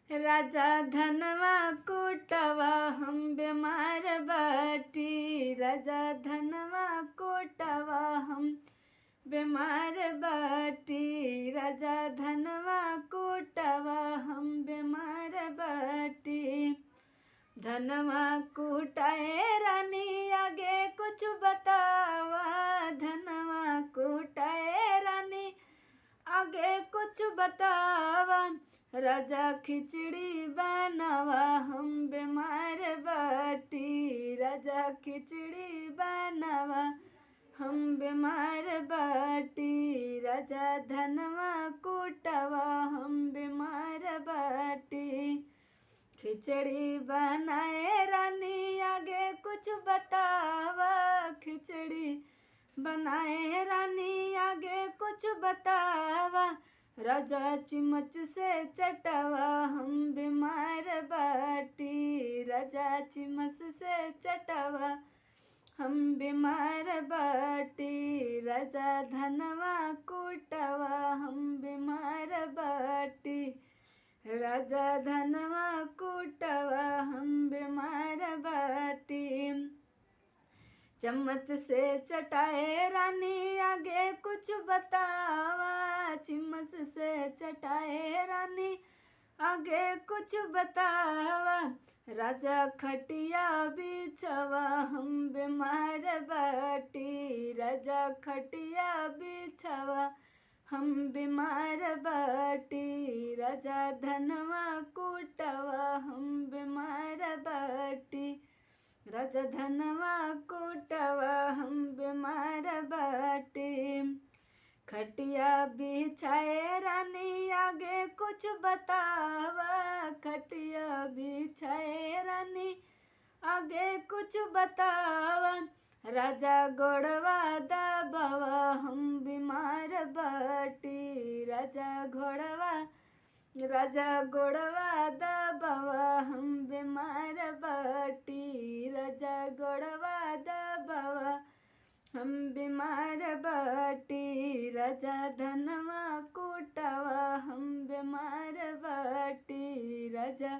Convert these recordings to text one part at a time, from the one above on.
राजा धनवा कोटवा हम बीमार बाटी। राजा धनवा कोटवा हम बीमार बाटी। राजा धनवा कोटवा हम बीमार बाटी। धनवा कोटाए रानी आगे कुछ बतावा। धनवा कोटाए रानी आगे कुछ बतावा। राजा खिचड़ी बनावा हम बीमार बाटी। राजा खिचड़ी बनावा हम बीमार बाटी। राजा धनवा कोटवा हम बीमार बाटी। खिचड़ी बनाए रानी आगे कुछ बतावा। खिचड़ी बनाए रानी आगे कुछ बतावा। राजा चिमच से चटावा हम बीमार बाटी। राजा चिमच से चटावा हम बीमार बाटी। राजा धनवा कोटवा हम बीमार बाटी। राजा धनवा कोटवा हम बीमार बाटी। चम्मच से चटाए रानी आगे कुछ बतावा। चम्मच से चटाए रानी आगे कुछ बतावा। राजा खटिया बिछवा हम बीमार बाटी। राजा खटिया बिछवा हम बीमार बाटी। राजा धनवा कोटवा हम बीमार बाटी। राजा धनवा कोटवा हम बीमार बाटी। खटिया बिछाए रानी आगे कुछ बतावा। खटिया बिछाए रानी आगे कुछ बतावा। राजा घोड़वा दबावा हम बीमार बाटी। राजा घोड़वा दबावा हम बीमार बाटी। राजा घोड़वा दबावा हम बीमार बाटी। राजा धनवा कोटवा हम बीमार बाटी। राजा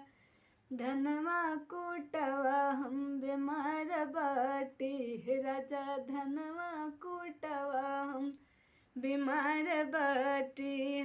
धनवा कोटवा हम बीमार बाटी। राजा धनवा कोटवा हम बीमार बाटी।